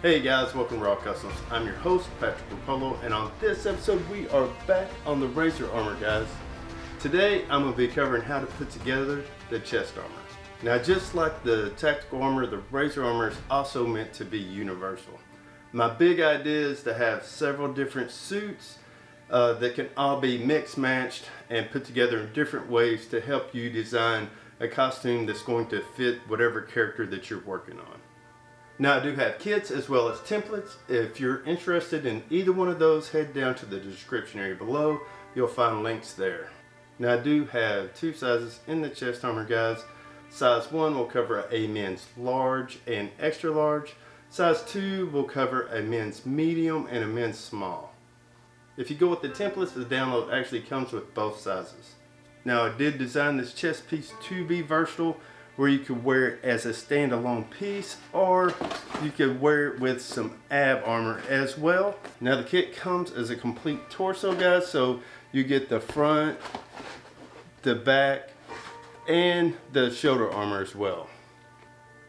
Hey guys, welcome to Raw Customs. I'm your host, Patrick Rapolo, and on this episode we are back on the Razor Armor, guys. Today I'm going to be covering how to put together the chest armor. Now, just like the tactical armor, the Razor Armor is also meant to be universal. My big idea is to have several different suits that can all be mixed matched and put together in different ways to help you design a costume that's going to fit whatever character that you're working on. Now, I do have kits as well as templates. If you're interested in either one of those, head down to the description area below. You'll find links there. Now, I do have two sizes in the chest armor, guys. Size 1 will cover a men's large and extra large. Size 2 will cover a men's medium and a men's small. If you go with the templates, the download actually comes with both sizes. Now, I did design this chest piece to be versatile, where you could wear it as a standalone piece, or you could wear it with some ab armor as well. Now, the kit comes as a complete torso, guys, so you get the front, the back, and the shoulder armor as well.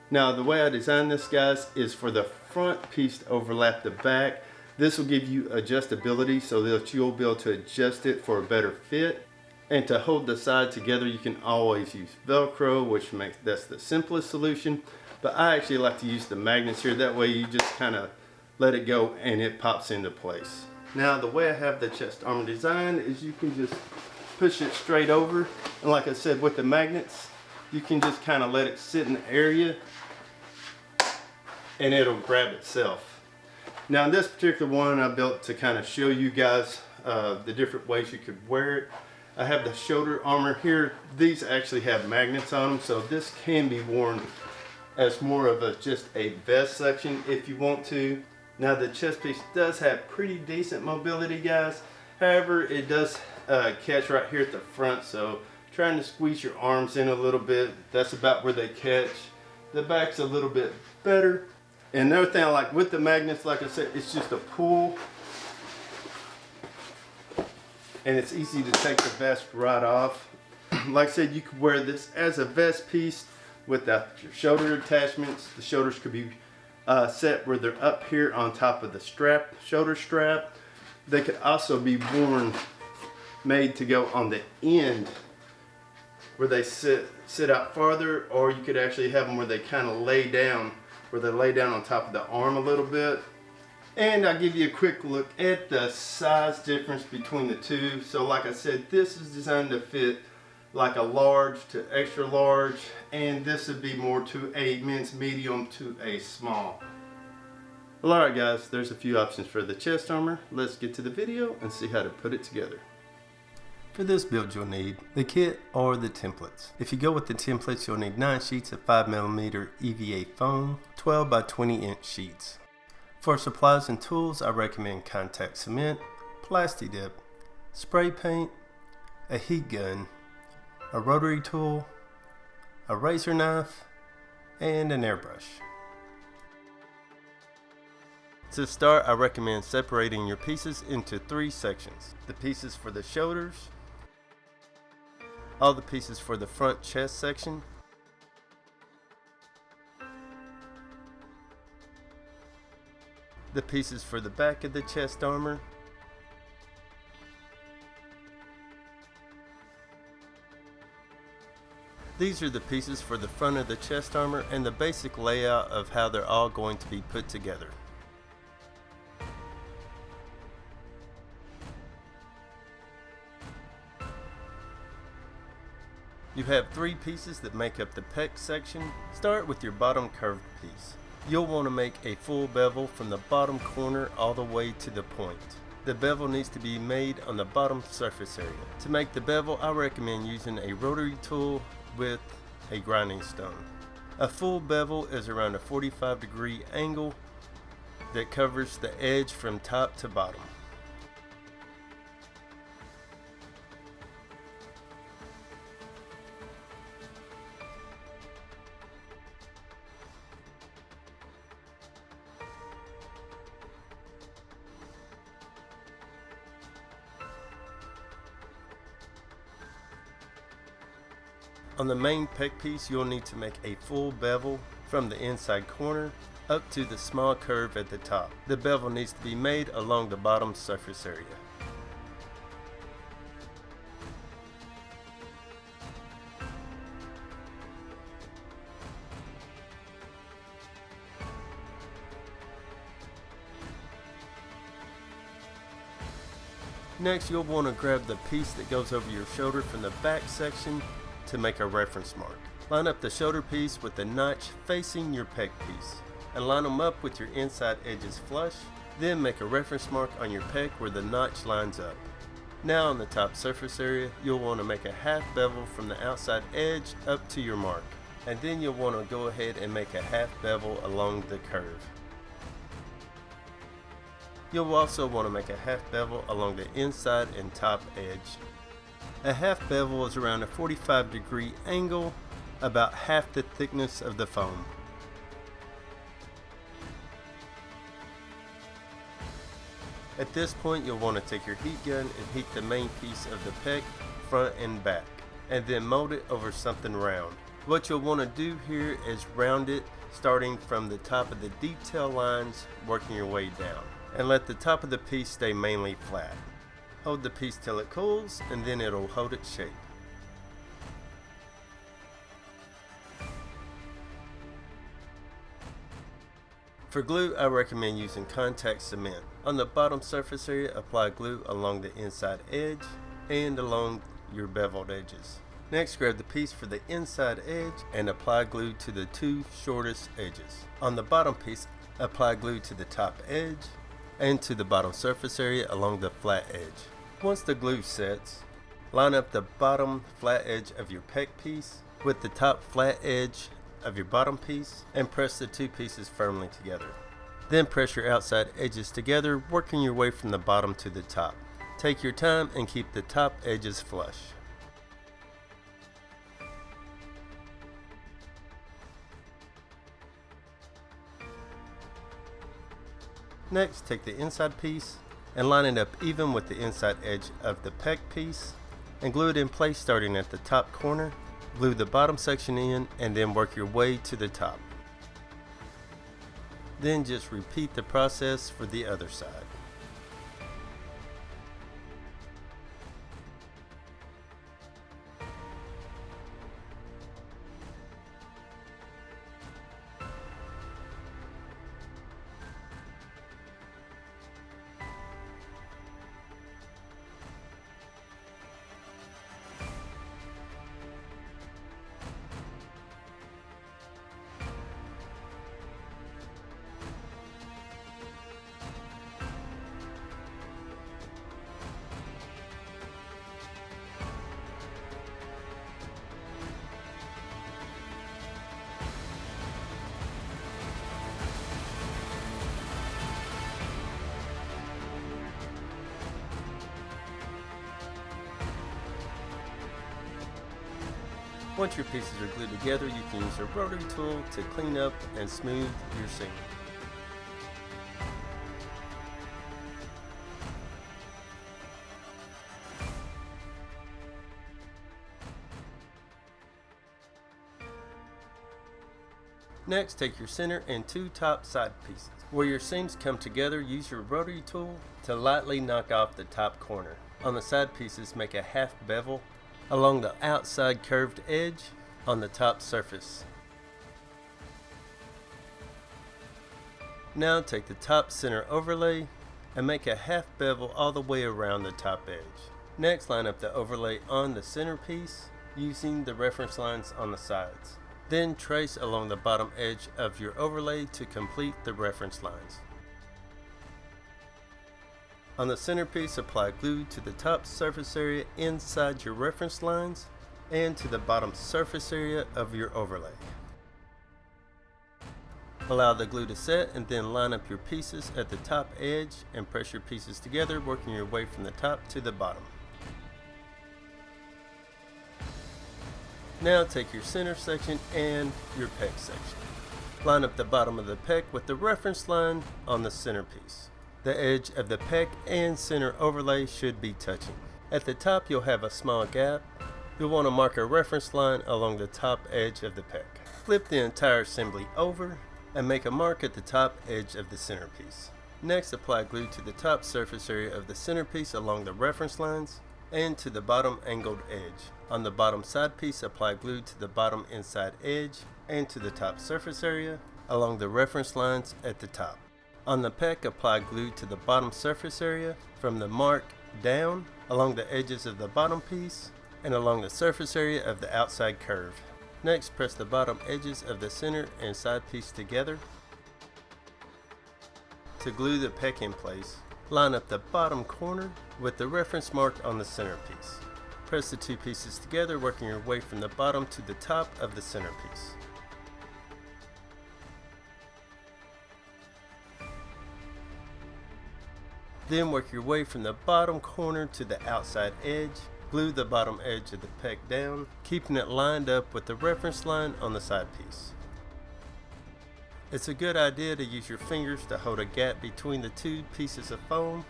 Now, the way I designed this, guys, is for the front piece to overlap the back. This will give you adjustability so that you'll be able to adjust it for a better fit. And to hold the side together, you can always use Velcro, that's the simplest solution. But I actually like to use the magnets here. That way you just kind of let it go and it pops into place. Now, the way I have the chest armor designed is you can just push it straight over. And like I said, with the magnets, you can just kind of let it sit in the area and it'll grab itself. Now, in this particular one, I built to kind of show you guys the different ways you could wear it. I have the shoulder armor here. These actually have magnets on them, so this can be worn as more of just a vest section if you want to. Now, the chest piece does have pretty decent mobility, guys. However, it does catch right here at the front, so trying to squeeze your arms in a little bit, that's about where they catch. The back's a little bit better. And another thing I like with the magnets, like I said, it's just a pull. And it's easy to take the vest right off. Like I said, you could wear this as a vest piece without your shoulder attachments. The shoulders could be set where they're up here on top of the strap, shoulder strap. They could also be made to go on the end where they sit out farther, or you could actually have them where they kind of lay down, on top of the arm a little bit. And I'll give you a quick look at the size difference between the two. So like I said, this is designed to fit like a large to extra large, and this would be more to a men's medium to a small. Well, alright guys, there's a few options for the chest armor. Let's get to the video and see how to put it together. For this build, you'll need the kit or the templates. If you go with the templates, you'll need 9 sheets of 5mm EVA foam, 12 by 20 inch sheets. For supplies and tools, I recommend contact cement, Plasti-Dip, spray paint, a heat gun, a rotary tool, a razor knife, and an airbrush. To start, I recommend separating your pieces into 3 sections. The pieces for the shoulders, all the pieces for the front chest section, the pieces for the back of the chest armor, these are the pieces for the front of the chest armor and the basic layout of how they're all going to be put together. You have 3 pieces that make up the pec section. Start with your bottom curved piece. You'll want to make a full bevel from the bottom corner all the way to the point. The bevel needs to be made on the bottom surface area. To make the bevel, I recommend using a rotary tool with a grinding stone. A full bevel is around a 45-degree angle that covers the edge from top to bottom. On the main pec piece, you'll need to make a full bevel from the inside corner up to the small curve at the top. The bevel needs to be made along the bottom surface area. Next, you'll want to grab the piece that goes over your shoulder from the back section to make a reference mark. Line up the shoulder piece with the notch facing your pec piece and line them up with your inside edges flush. Then make a reference mark on your pec where the notch lines up. Now on the top surface area, you'll want to make a half bevel from the outside edge up to your mark. And then you'll want to go ahead and make a half bevel along the curve. You'll also want to make a half bevel along the inside and top edge. A half bevel is around a 45-degree angle, about half the thickness of the foam. At this point, you'll want to take your heat gun and heat the main piece of the pec, front and back, and then mold it over something round. What you'll want to do here is round it, starting from the top of the detail lines, working your way down. And let the top of the piece stay mainly flat. Hold the piece till it cools, and then it'll hold its shape. For glue, I recommend using contact cement. On the bottom surface area, apply glue along the inside edge and along your beveled edges. Next, grab the piece for the inside edge and apply glue to the two shortest edges. On the bottom piece, apply glue to the top edge and to the bottom surface area along the flat edge. Once the glue sets, line up the bottom flat edge of your pec piece with the top flat edge of your bottom piece and press the two pieces firmly together. Then press your outside edges together, working your way from the bottom to the top. Take your time and keep the top edges flush. Next, take the inside piece and line it up even with the inside edge of the pec piece and glue it in place starting at the top corner. Glue the bottom section in and then work your way to the top. Then just repeat the process for the other side. Once your pieces are glued together, you can use a rotary tool to clean up and smooth your seam. Next, take your center and two top side pieces. Where your seams come together, use your rotary tool to lightly knock off the top corner. On the side pieces, make a half bevel along the outside curved edge on the top surface. Now take the top center overlay and make a half bevel all the way around the top edge. Next, line up the overlay on the center piece using the reference lines on the sides. Then trace along the bottom edge of your overlay to complete the reference lines. On the centerpiece, apply glue to the top surface area inside your reference lines and to the bottom surface area of your overlay. Allow the glue to set and then line up your pieces at the top edge and press your pieces together, working your way from the top to the bottom. Now take your center section and your pec section. Line up the bottom of the pec with the reference line on the centerpiece. The edge of the pec and center overlay should be touching. At the top, you'll have a small gap. You'll want to mark a reference line along the top edge of the pec. Flip the entire assembly over and make a mark at the top edge of the centerpiece. Next, apply glue to the top surface area of the centerpiece along the reference lines and to the bottom angled edge. On the bottom side piece, apply glue to the bottom inside edge and to the top surface area along the reference lines at the top. On the peck, apply glue to the bottom surface area from the mark down along the edges of the bottom piece and along the surface area of the outside curve. Next, press the bottom edges of the center and side piece together. To glue the peck in place, line up the bottom corner with the reference mark on the centerpiece. Press the two pieces together, working your way from the bottom to the top of the centerpiece. Then work your way from the bottom corner to the outside edge. Glue the bottom edge of the peck down, keeping it lined up with the reference line on the side piece. It's a good idea to use your fingers to hold a gap between the two pieces of foam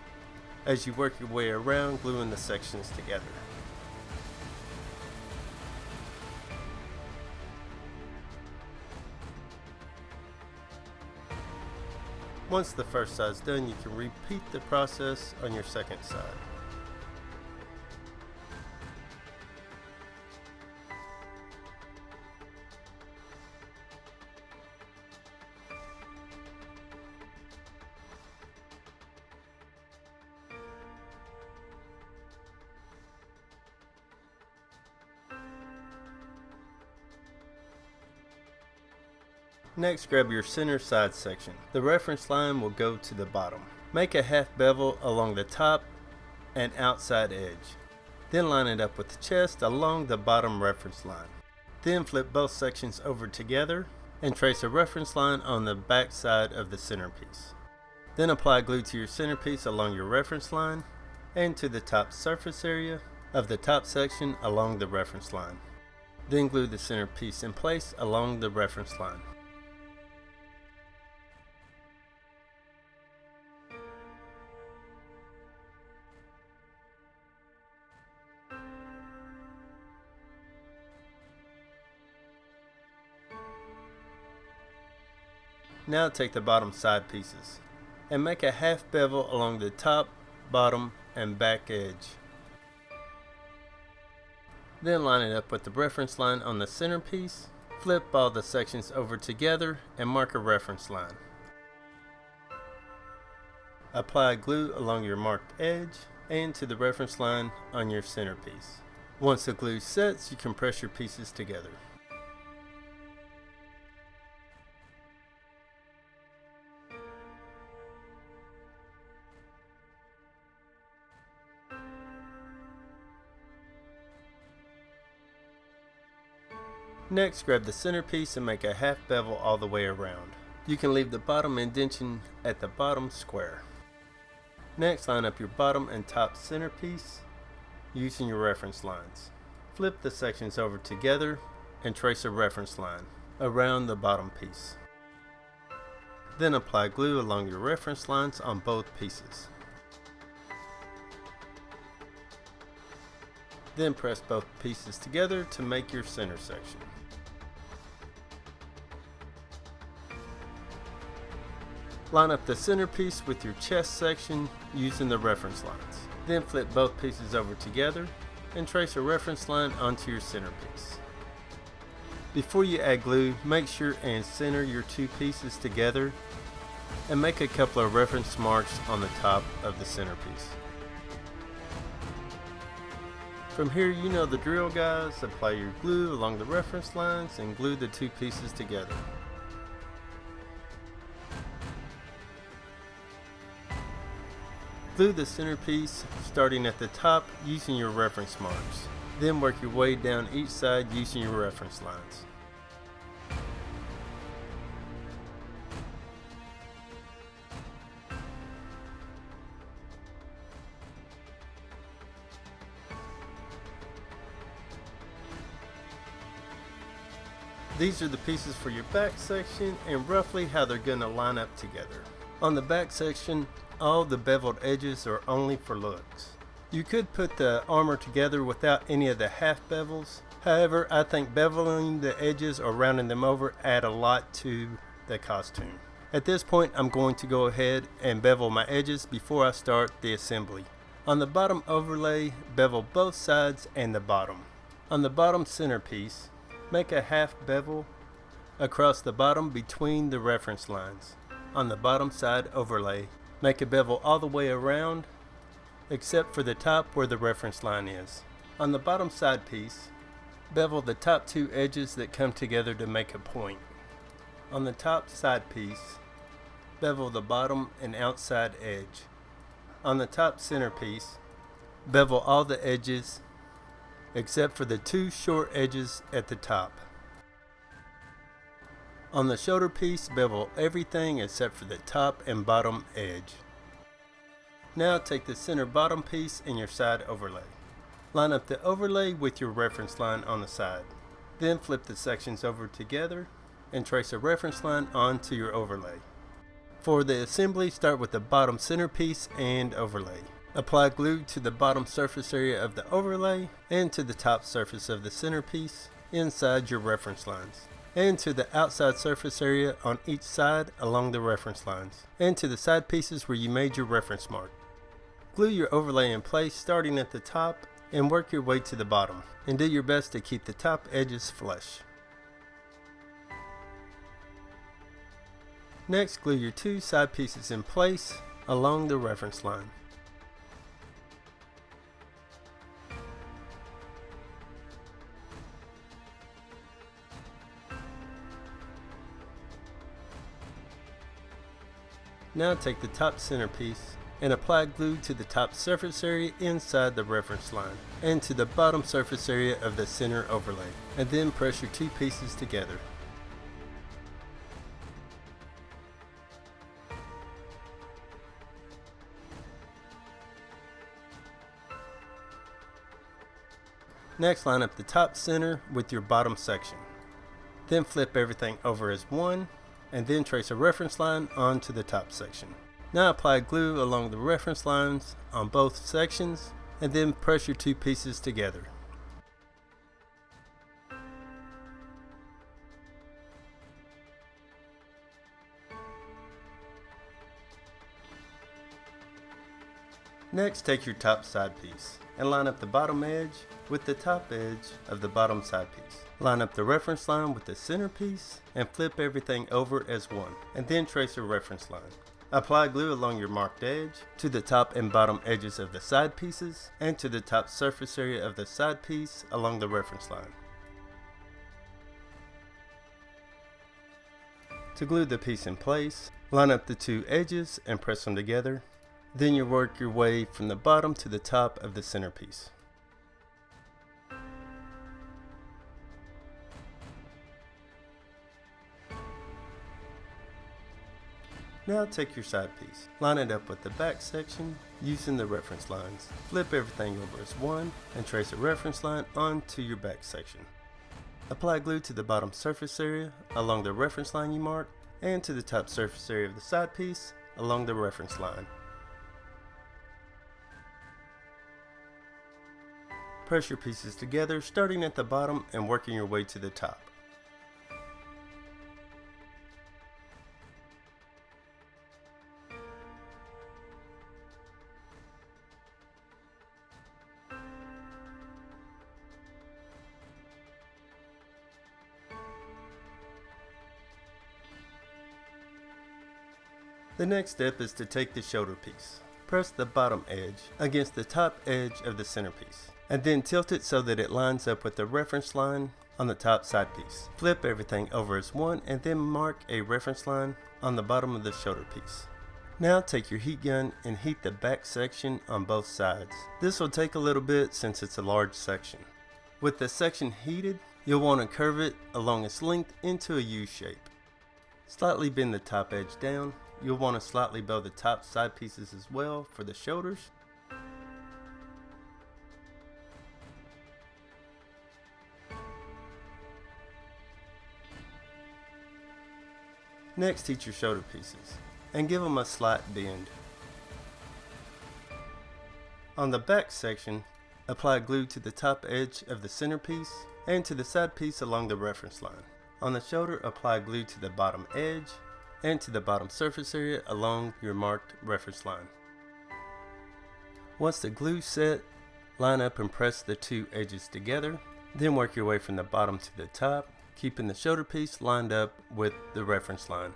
as you work your way around, gluing the sections together. Once the first side is done, you can repeat the process on your second side. Next, grab your center side section. The reference line will go to the bottom. Make a half bevel along the top and outside edge. Then line it up with the chest along the bottom reference line. Then flip both sections over together and trace a reference line on the back side of the centerpiece. Then apply glue to your centerpiece along your reference line and to the top surface area of the top section along the reference line. Then glue the centerpiece in place along the reference line. Now take the bottom side pieces and make a half bevel along the top, bottom, and back edge. Then line it up with the reference line on the centerpiece. Flip all the sections over together and mark a reference line. Apply glue along your marked edge and to the reference line on your centerpiece. Once the glue sets, you can press your pieces together. Next, grab the centerpiece and make a half bevel all the way around. You can leave the bottom indentation at the bottom square. Next, line up your bottom and top centerpiece using your reference lines. Flip the sections over together and trace a reference line around the bottom piece. Then apply glue along your reference lines on both pieces. Then press both pieces together to make your center section. Line up the centerpiece with your chest section using the reference lines. Then flip both pieces over together and trace a reference line onto your centerpiece. Before you add glue, make sure and center your two pieces together and make a couple of reference marks on the top of the centerpiece. From here, you know the drill, guys. Apply your glue along the reference lines and glue the two pieces together. Glue the centerpiece starting at the top using your reference marks. Then work your way down each side using your reference lines. These are the pieces for your back section and roughly how they're going to line up together. On the back section, all the beveled edges are only for looks. You could put the armor together without any of the half bevels. However, I think beveling the edges or rounding them over add a lot to the costume. At this point, I'm going to go ahead and bevel my edges before I start the assembly. On the bottom overlay, bevel both sides and the bottom. On the bottom centerpiece, make a half bevel across the bottom between the reference lines. On the bottom side overlay, make a bevel all the way around except for the top where the reference line is. On the bottom side piece, bevel the top two edges that come together to make a point. On the top side piece, bevel the bottom and outside edge. On the top centerpiece, bevel all the edges except for the two short edges at the top. On the shoulder piece, bevel everything except for the top and bottom edge. Now take the center bottom piece and your side overlay. Line up the overlay with your reference line on the side. Then flip the sections over together and trace a reference line onto your overlay. For the assembly, start with the bottom centerpiece and overlay. Apply glue to the bottom surface area of the overlay and to the top surface of the centerpiece inside your reference lines, and to the outside surface area on each side along the reference lines, and to the side pieces where you made your reference mark. Glue your overlay in place starting at the top and work your way to the bottom, and do your best to keep the top edges flush. Next, glue your two side pieces in place along the reference line. Now take the top centerpiece and apply glue to the top surface area inside the reference line and to the bottom surface area of the center overlay, and then press your two pieces together. Next, line up the top center with your bottom section. Then flip everything over as one, and then trace a reference line onto the top section. Now apply glue along the reference lines on both sections, and then press your two pieces together. Next, take your top side piece and line up the bottom edge with the top edge of the bottom side piece. Line up the reference line with the center piece and flip everything over as one, and then trace a reference line. Apply glue along your marked edge to the top and bottom edges of the side pieces and to the top surface area of the side piece along the reference line. To glue the piece in place, line up the two edges and press them together. Then you work your way from the bottom to the top of the centerpiece. Now take your side piece, line it up with the back section using the reference lines. Flip everything over as one and trace a reference line onto your back section. Apply glue to the bottom surface area along the reference line you marked, and to the top surface area of the side piece along the reference line. Press your pieces together, starting at the bottom and working your way to the top. The next step is to take the shoulder piece. Press the bottom edge against the top edge of the centerpiece, and then tilt it so that it lines up with the reference line on the top side piece. Flip everything over as one and then mark a reference line on the bottom of the shoulder piece. Now take your heat gun and heat the back section on both sides. This will take a little bit since it's a large section. With the section heated, you'll want to curve it along its length into a U shape. Slightly bend the top edge down. You'll want to slightly bow the top side pieces as well for the shoulders. Next, heat your shoulder pieces and give them a slight bend. On the back section, apply glue to the top edge of the centerpiece and to the side piece along the reference line. On the shoulder, apply glue to the bottom edge and to the bottom surface area along your marked reference line. Once the glue is set, line up and press the two edges together, then work your way from the bottom to the top, keeping the shoulder piece lined up with the reference line.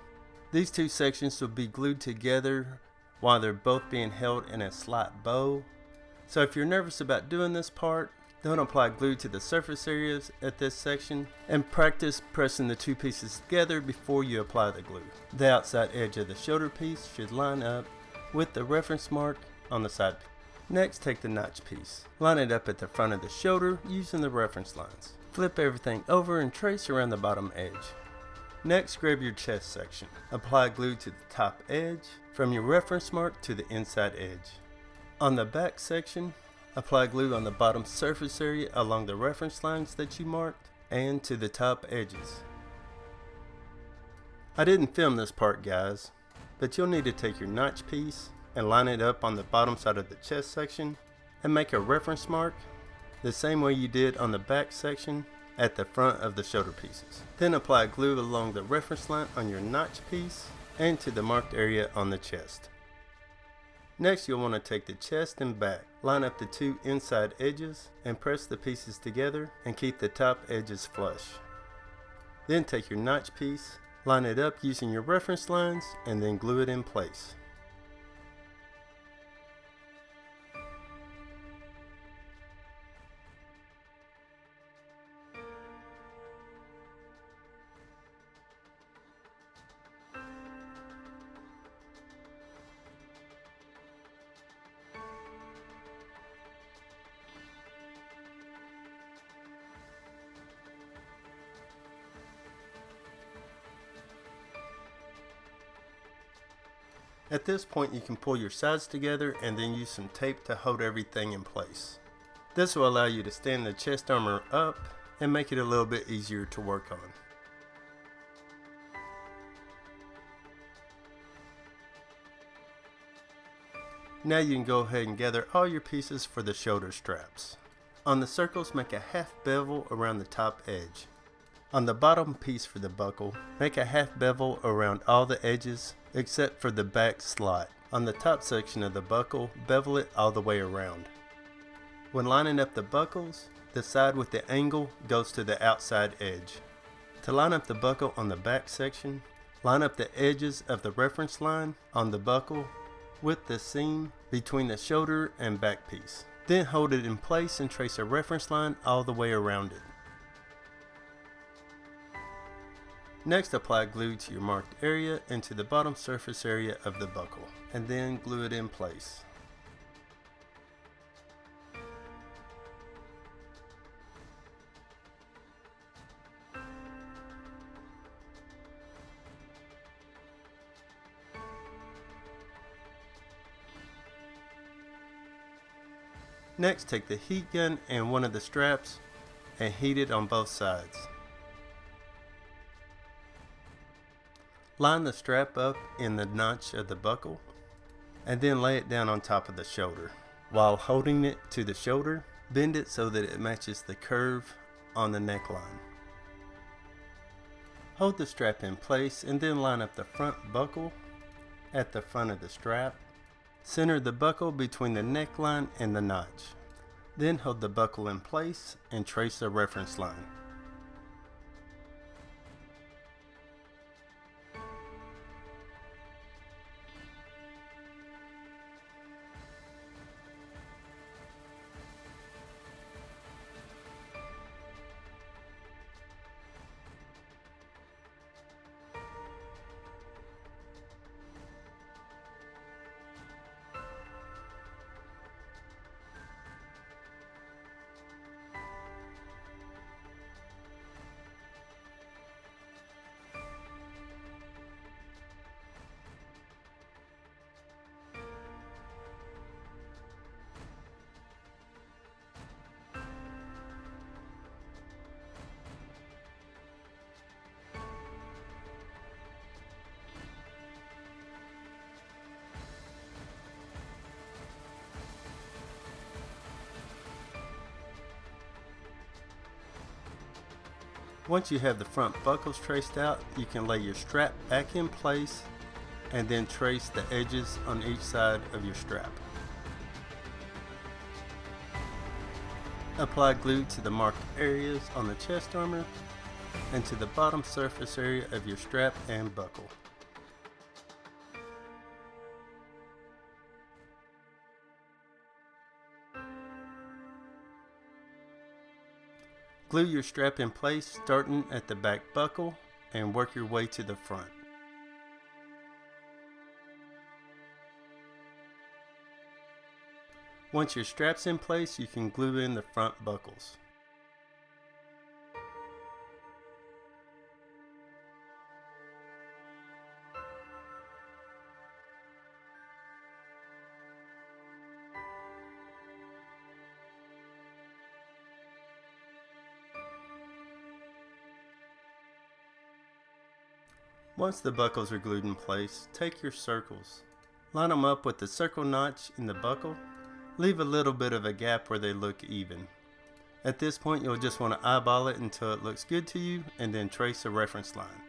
These two sections will be glued together while they're both being held in a slight bow. So if you're nervous about doing this part, don't apply glue to the surface areas at this section, and practice pressing the two pieces together before you apply the glue. The outside edge of the shoulder piece should line up with the reference mark on the side. Next, take the notch piece. Line it up at the front of the shoulder using the reference lines. Flip everything over and trace around the bottom edge. Next, grab your chest section. Apply glue to the top edge from your reference mark to the inside edge. On the back section, apply glue on the bottom surface area along the reference lines that you marked and to the top edges. I didn't film this part, guys, but you'll need to take your notch piece and line it up on the bottom side of the chest section and make a reference mark the same way you did on the back section at the front of the shoulder pieces. Then apply glue along the reference line on your notch piece and to the marked area on the chest. Next, you'll want to take the chest and back, line up the two inside edges and press the pieces together and keep the top edges flush. Then take your notch piece, line it up using your reference lines, and then glue it in place. At this point, you can pull your sides together and then use some tape to hold everything in place. This will allow you to stand the chest armor up and make it a little bit easier to work on. Now you can go ahead and gather all your pieces for the shoulder straps. On the circles, make a half bevel around the top edge. On the bottom piece for the buckle, make a half bevel around all the edges except for the back slot. On the top section of the buckle, bevel it all the way around. When lining up the buckles, the side with the angle goes to the outside edge. To line up the buckle on the back section, line up the edges of the reference line on the buckle with the seam between the shoulder and back piece. Then hold it in place and trace a reference line all the way around it. Next, apply glue to your marked area and to the bottom surface area of the buckle, and then glue it in place. Next, take the heat gun and one of the straps and heat it on both sides. Line the strap up in the notch of the buckle and then lay it down on top of the shoulder. While holding it to the shoulder, bend it so that it matches the curve on the neckline. Hold the strap in place and then line up the front buckle at the front of the strap. Center the buckle between the neckline and the notch. Then hold the buckle in place and trace a reference line. Once you have the front buckles traced out, you can lay your strap back in place and then trace the edges on each side of your strap. Apply glue to the marked areas on the chest armor and to the bottom surface area of your strap and buckle. Glue your strap in place starting at the back buckle and work your way to the front. Once your strap's in place, you can glue in the front buckles. Once the buckles are glued in place, take your circles. Line them up with the circle notch in the buckle. Leave a little bit of a gap where they look even. At this point, you'll just want to eyeball it until it looks good to you and then trace a reference line.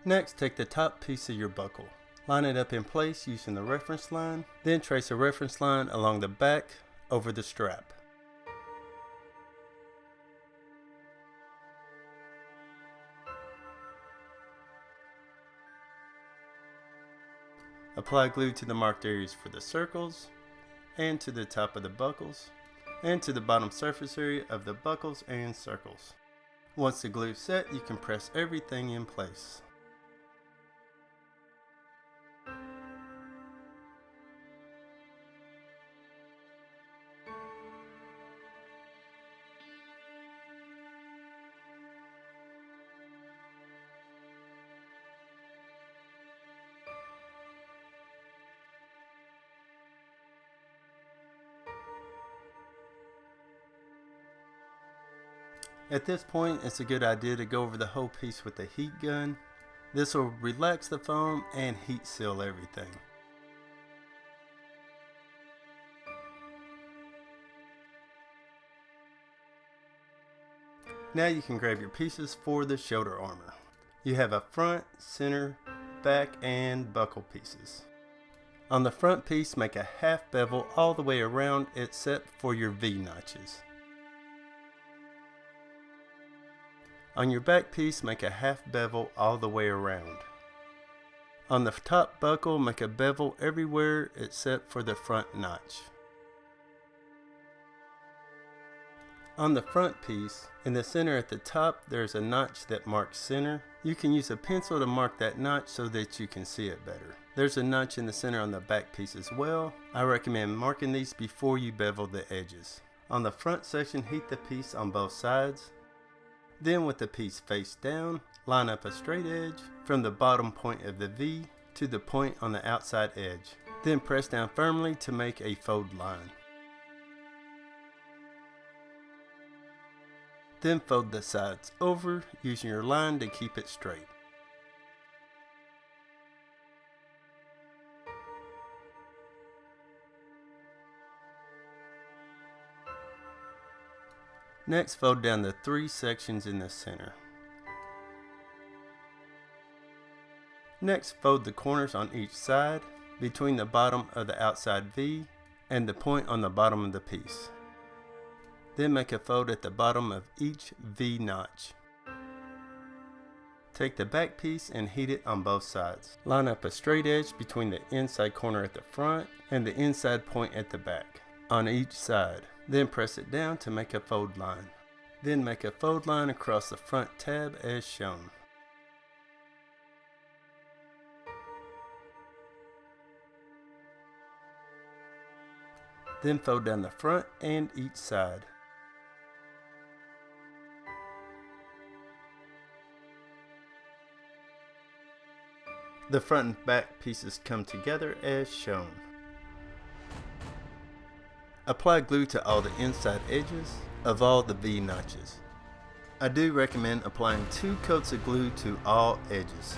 Next, take the top piece of your buckle. Line it up in place using the reference line, then trace a reference line along the back over the strap. Apply glue to the marked areas for the circles, and to the top of the buckles, and to the bottom surface area of the buckles and circles. Once the glue is set, you can press everything in place. At this point, it's a good idea to go over the whole piece with a heat gun. This will relax the foam and heat seal everything. Now you can grab your pieces for the shoulder armor. You have a front, center, back, and buckle pieces. On the front piece, make a half bevel all the way around except for your V notches. On your back piece, make a half bevel all the way around. On the top buckle, make a bevel everywhere except for the front notch. On the front piece, in the center at the top, there's a notch that marks center. You can use a pencil to mark that notch so that you can see it better. There's a notch in the center on the back piece as well. I recommend marking these before you bevel the edges. On the front section, heat the piece on both sides. Then with the piece face down, line up a straight edge from the bottom point of the V to the point on the outside edge. Then press down firmly to make a fold line. Then fold the sides over using your line to keep it straight. Next, fold down the 3 sections in the center. Next, fold the corners on each side between the bottom of the outside V and the point on the bottom of the piece. Then make a fold at the bottom of each V notch. Take the back piece and heat it on both sides. Line up a straight edge between the inside corner at the front and the inside point at the back on each side. Then press it down to make a fold line. Then make a fold line across the front tab as shown. Then fold down the front and each side. The front and back pieces come together as shown. Apply glue to all the inside edges of all the V notches. I do recommend applying 2 coats of glue to all edges.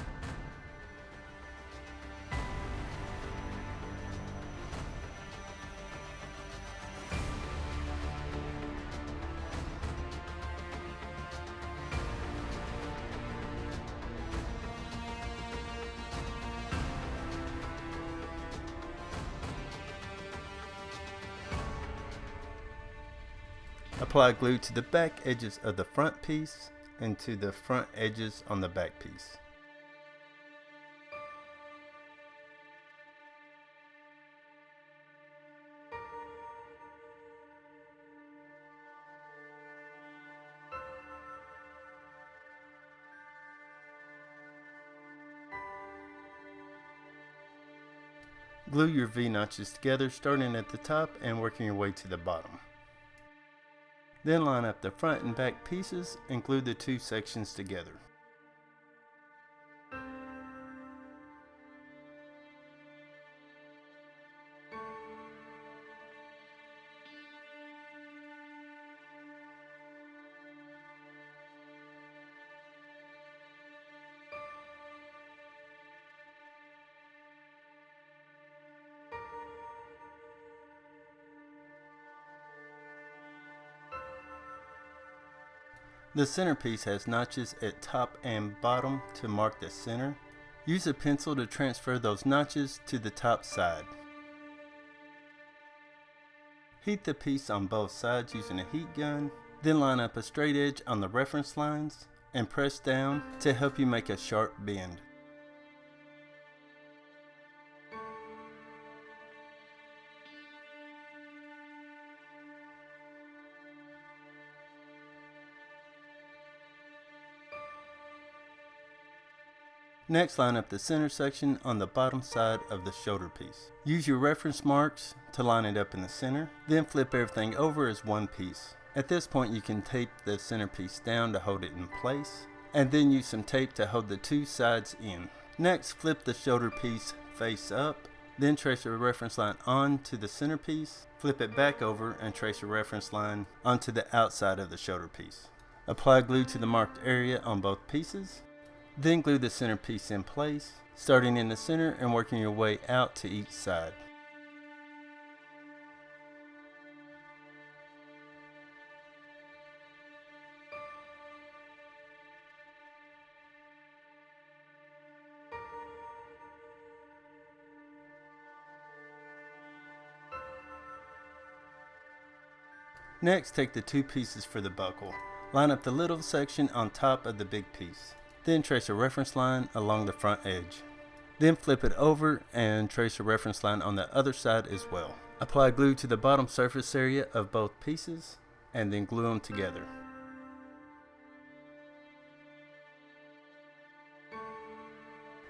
Apply glue to the back edges of the front piece and to the front edges on the back piece. Glue your V-notches together, starting at the top and working your way to the bottom. Then line up the front and back pieces and glue the two sections together. The centerpiece has notches at top and bottom to mark the center. Use a pencil to transfer those notches to the top side. Heat the piece on both sides using a heat gun, then line up a straight edge on the reference lines and press down to help you make a sharp bend. Next, line up the center section on the bottom side of the shoulder piece. Use your reference marks to line it up in the center, then flip everything over as one piece. At this point, you can tape the center piece down to hold it in place, and then use some tape to hold the two sides in. Next, flip the shoulder piece face up, then trace a reference line onto the center piece, flip it back over and trace a reference line onto the outside of the shoulder piece. Apply glue to the marked area on both pieces. Then glue the center piece in place, starting in the center and working your way out to each side. Next, take the two pieces for the buckle. Line up the little section on top of the big piece. Then trace a reference line along the front edge. Then flip it over and trace a reference line on the other side as well. Apply glue to the bottom surface area of both pieces and then glue them together.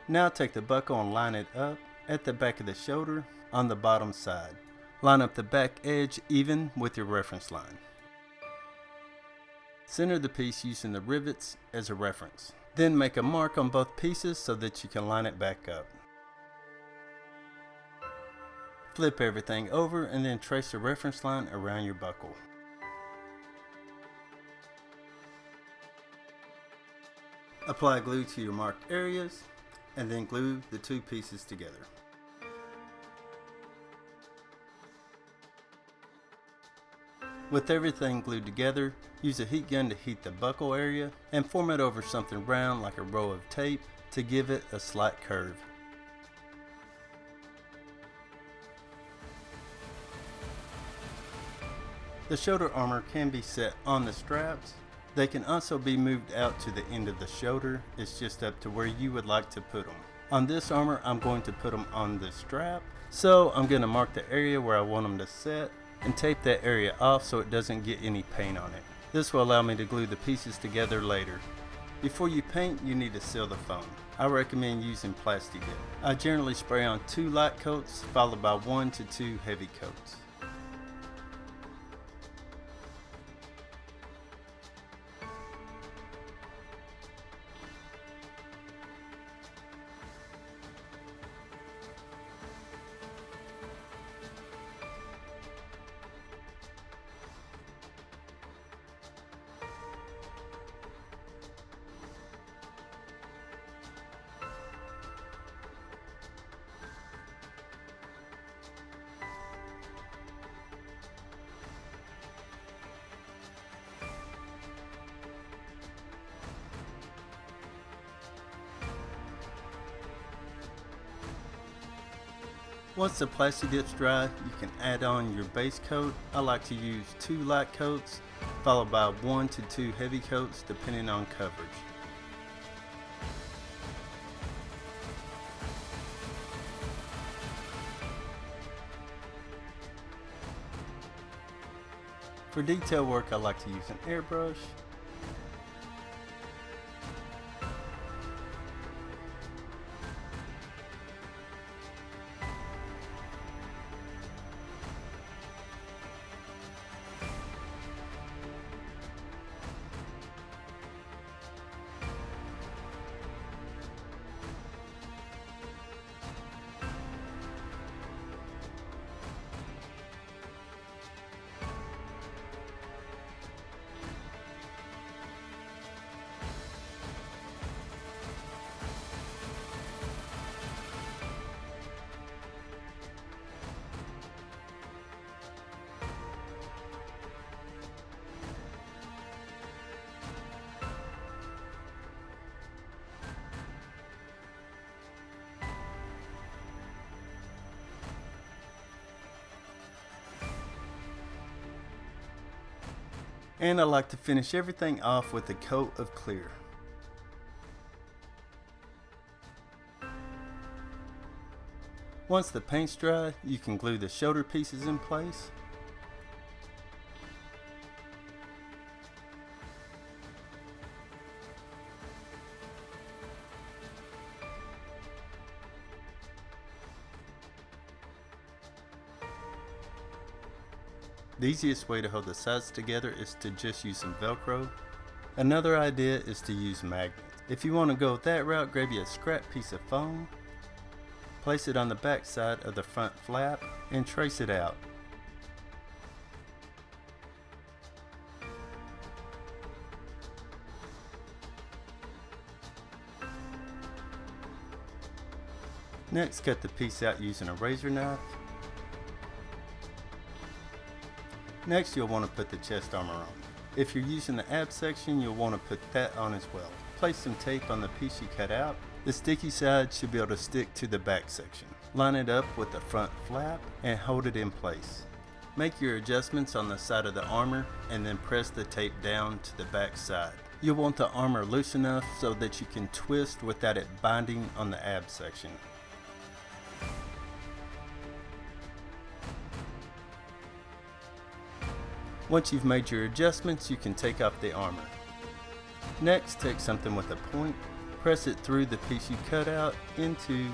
Now take the buckle and line it up at the back of the shoulder on the bottom side. Line up the back edge even with your reference line. Center the piece using the rivets as a reference. Then make a mark on both pieces so that you can line it back up. Flip everything over and then trace a reference line around your buckle. Apply glue to your marked areas and then glue the two pieces together. With everything glued together, use a heat gun to heat the buckle area and form it over something round like a row of tape to give it a slight curve. The shoulder armor can be set on the straps. They can also be moved out to the end of the shoulder. It's just up to where you would like to put them. On this armor, I'm going to put them on the strap. So I'm going to mark the area where I want them to set and tape that area off so it doesn't get any paint on it. This will allow me to glue the pieces together later. Before you paint, you need to seal the foam. I recommend using Plasti-Dip. I generally spray on 2 light coats followed by 1 to 2 heavy coats. Once the Plasti-Dip's dry, you can add on your base coat. I like to use 2 light coats followed by 1 to 2 heavy coats depending on coverage. For detail work, I like to use an airbrush. And I like to finish everything off with a coat of clear. Once the paint's dry, you can glue the shoulder pieces in place. The easiest way to hold the sides together is to just use some Velcro. Another idea is to use magnets. If you want to go that route, grab you a scrap piece of foam, place it on the back side of the front flap, and trace it out. Next, cut the piece out using a razor knife. Next, you'll want to put the chest armor on. If you're using the ab section, you'll want to put that on as well. Place some tape on the piece you cut out. The sticky side should be able to stick to the back section. Line it up with the front flap and hold it in place. Make your adjustments on the side of the armor and then press the tape down to the back side. You'll want the armor loose enough so that you can twist without it binding on the ab section. Once you've made your adjustments, you can take off the armor. Next, take something with a point, press it through the piece you cut out into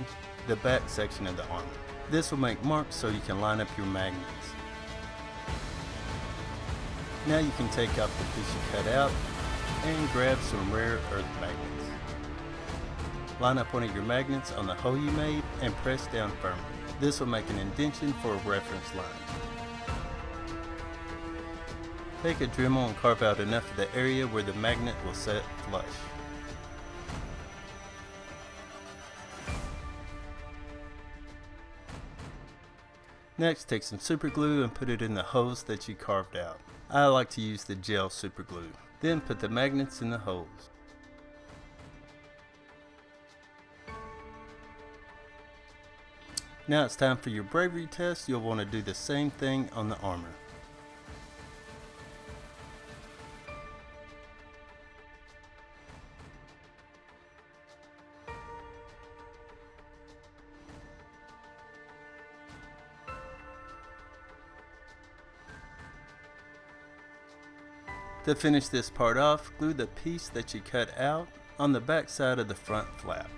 the back section of the armor. This will make marks so you can line up your magnets. Now you can take off the piece you cut out and grab some rare earth magnets. Line up one of your magnets on the hole you made and press down firmly. This will make an indentation for a reference line. Take a Dremel and carve out enough of the area where the magnet will set flush. Next, take some super glue and put it in the holes that you carved out. I like to use the gel super glue. Then put the magnets in the holes. Now it's time for your bravery test. You'll want to do the same thing on the armor. To finish this part off, glue the piece that you cut out on the back side of the front flap.